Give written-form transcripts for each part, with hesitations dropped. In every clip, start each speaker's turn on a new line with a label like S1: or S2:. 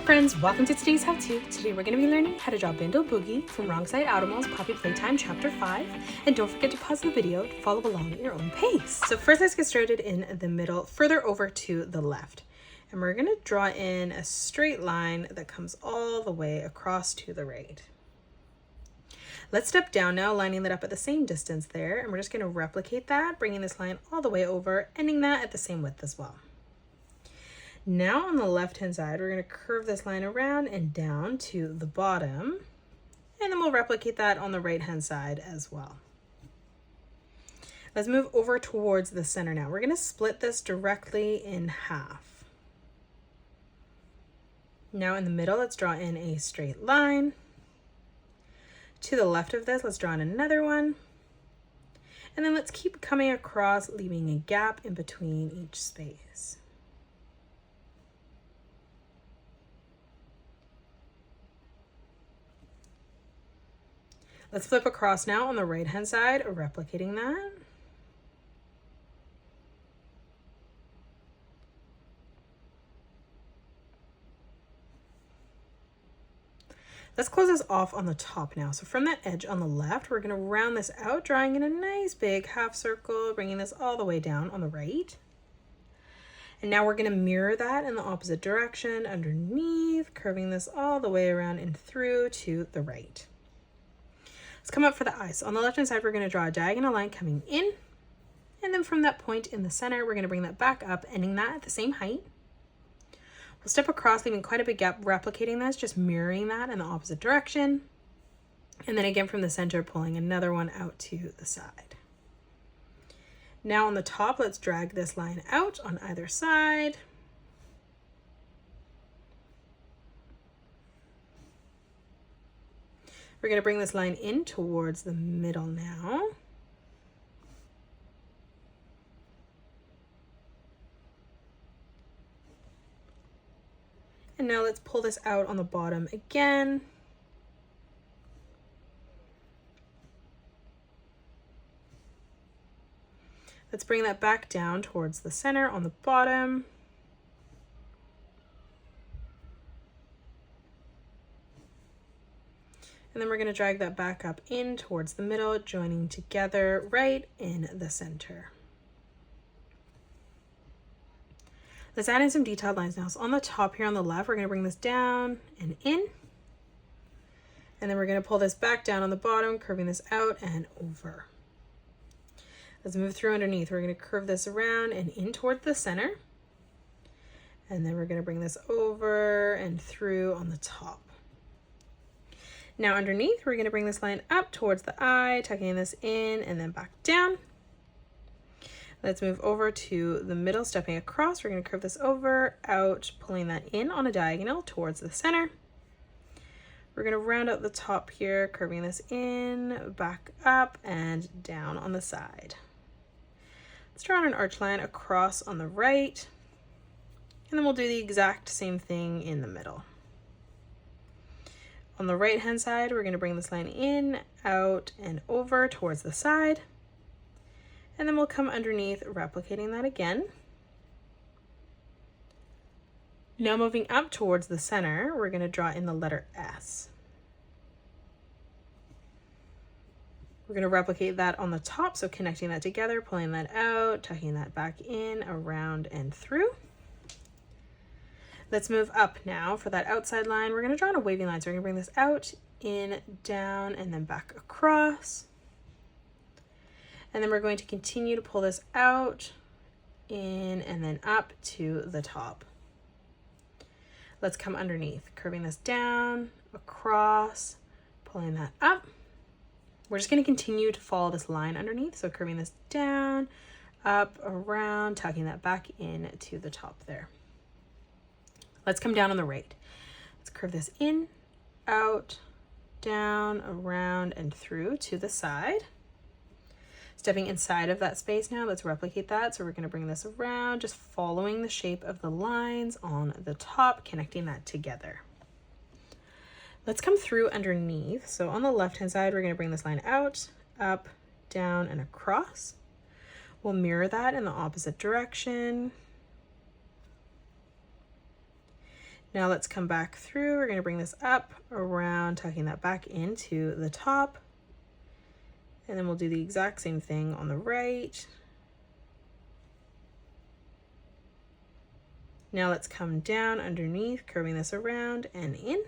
S1: friends, welcome to today's how-to. Today we're going to be learning how to draw Bindle Boogie from Wrongside Outimals Poppy Playtime Chapter 5. And don't forget to pause the video to follow along at your own pace. So first let's get started in the middle, further over to the left. And we're going to draw in a straight line that comes all the way across to the right. Let's step down now, lining that up at the same distance there. And we're just going to replicate that, bringing this line all the way over, ending that at the same width as well. Now on the left-hand side, we're going to curve this line around and down to the bottom, and then we'll replicate that on the right-hand side as well. Let's move over towards the center now. We're going to split this directly in half. Now in the middle, let's draw in a straight line. To the left of this, let's draw in another one. And then let's keep coming across, leaving a gap in between each space. Let's flip across now on the right-hand side, replicating that. Let's close this off on the top now. So from that edge on the left, we're going to round this out, drawing in a nice big half circle, bringing this all the way down on the right. And now we're going to mirror that in the opposite direction underneath, curving this all the way around and through to the right. Let's come up for the eyes. So on the left-hand side, we're going to draw a diagonal line coming in. And then from that point in the center, we're going to bring that back up, ending that at the same height. We'll step across, leaving quite a big gap, replicating this, just mirroring that in the opposite direction. And then again from the center, pulling another one out to the side. Now on the top, let's drag this line out on either side. We're going to bring this line in towards the middle now. And now let's pull this out on the bottom again. Let's bring that back down towards the center on the bottom. And then we're going to drag that back up in towards the middle, joining together right in the center. Let's add in some detailed lines now. So on the top here on the left, we're going to bring this down and in. And then we're going to pull this back down on the bottom, curving this out and over. Let's move through underneath. We're going to curve this around and in toward the center. And then we're going to bring this over and through on the top. Now underneath, we're going to bring this line up towards the eye, tucking this in and then back down. Let's move over to the middle, stepping across. We're going to curve this over, out, pulling that in on a diagonal towards the center. We're going to round out the top here, curving this in, back up, and down on the side. Let's draw an arch line across on the right, and then we'll do the exact same thing in the middle. On the right-hand side, we're going to bring this line in, out, and over towards the side. And then we'll come underneath, replicating that again. Now moving up towards the center, we're going to draw in the letter S. We're going to replicate that on the top, so connecting that together, pulling that out, tucking that back in, around, and through. Let's move up now for that outside line. We're going to draw in a wavy line. So we're going to bring this out, in, down, and then back across. And then we're going to continue to pull this out, in, and then up to the top. Let's come underneath, curving this down, across, pulling that up. We're just going to continue to follow this line underneath. So curving this down, up, around, tucking that back in to the top there. Let's come down on the right. Let's curve this in, out, down, around, and through to the side. Stepping inside of that space now, let's replicate that. So we're going to bring this around, just following the shape of the lines on the top, connecting that together. Let's come through underneath. So on the left-hand side, we're going to bring this line out, up, down, and across. We'll mirror that in the opposite direction. Now let's come back through. We're going to bring this up, around, tucking that back into the top. And then we'll do the exact same thing on the right. Now let's come down underneath, curving this around and in.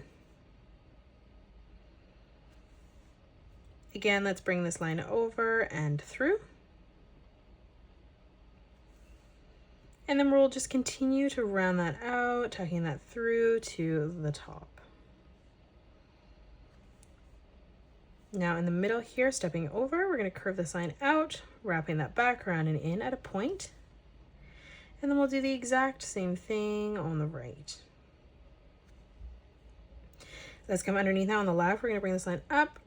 S1: Again, let's bring this line over and through. And then we'll just continue to round that out, tucking that through to the top. Now in the middle here, stepping over, we're going to curve this line out, wrapping that back around and in at a point. And then we'll do the exact same thing on the right. Let's come underneath now on the left. We're going to bring this line up,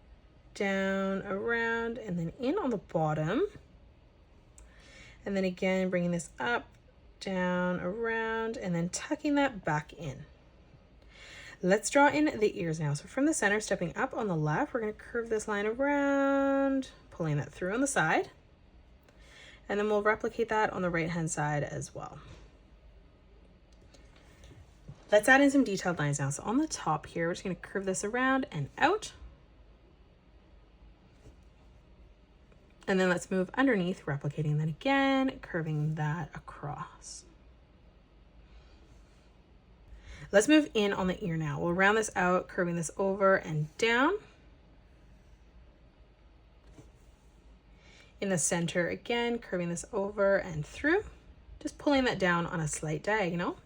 S1: down, around, and then in on the bottom. And then again, bringing this up, down, around, and then tucking that back in. Let's draw in the ears now. So from the center, stepping up on the left, we're going to curve this line around, pulling that through on the side. And then we'll replicate that on the right-hand side as well. Let's add in some detailed lines now. So on the top here, we're just going to curve this around and out. And then let's move underneath, replicating that again, curving that across. Let's move in on the ear now. We'll round this out, curving this over and down. In the center again, curving this over and through, just pulling that down on a slight diagonal.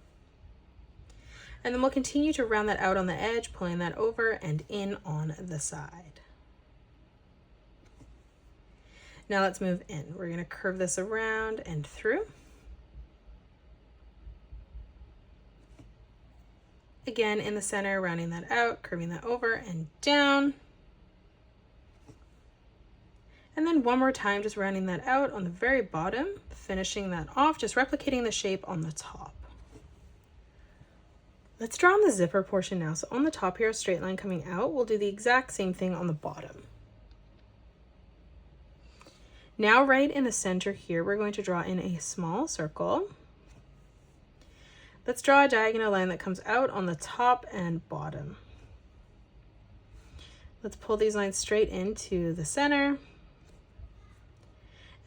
S1: And then we'll continue to round that out on the edge, pulling that over and in on the side. Now let's move in. We're going to curve this around and through. Again, in the center, rounding that out, curving that over and down. And then one more time, just rounding that out on the very bottom, finishing that off, just replicating the shape on the top. Let's draw on the zipper portion now. So on the top here, a straight line coming out, we'll do the exact same thing on the bottom. Now right in the center here, we're going to draw in a small circle. Let's draw a diagonal line that comes out on the top and bottom. Let's pull these lines straight into the center.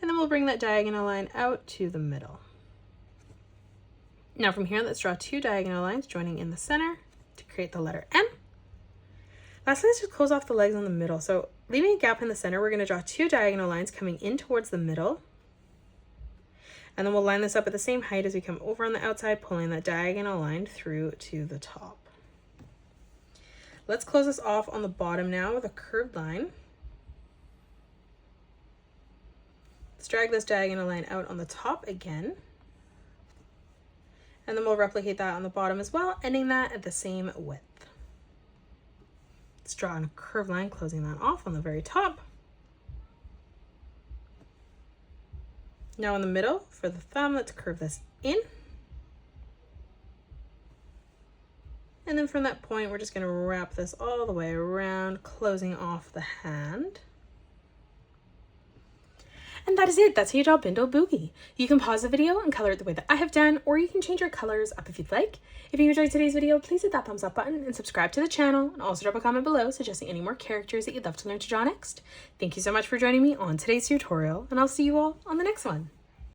S1: And then we'll bring that diagonal line out to the middle. Now from here, let's draw two diagonal lines joining in the center to create the letter M. Lastly, let's just close off the legs on the middle. So leaving a gap in the center, we're going to draw two diagonal lines coming in towards the middle. And then we'll line this up at the same height as we come over on the outside, pulling that diagonal line through to the top. Let's close this off on the bottom now with a curved line. Let's drag this diagonal line out on the top again. And then we'll replicate that on the bottom as well, ending that at the same width. Let's draw a curved line, closing that off on the very top. Now in the middle, for the thumb, let's curve this in. And then from that point, we're just going to wrap this all the way around, closing off the hand. And that is it. That's how you draw Bindle Boogie. You can pause the video and color it the way that I have done, or you can change your colors up if you'd like. If you enjoyed today's video, please hit that thumbs up button and subscribe to the channel, and also drop a comment below suggesting any more characters that you'd love to learn to draw next. Thank you so much for joining me on today's tutorial, and I'll see you all on the next one.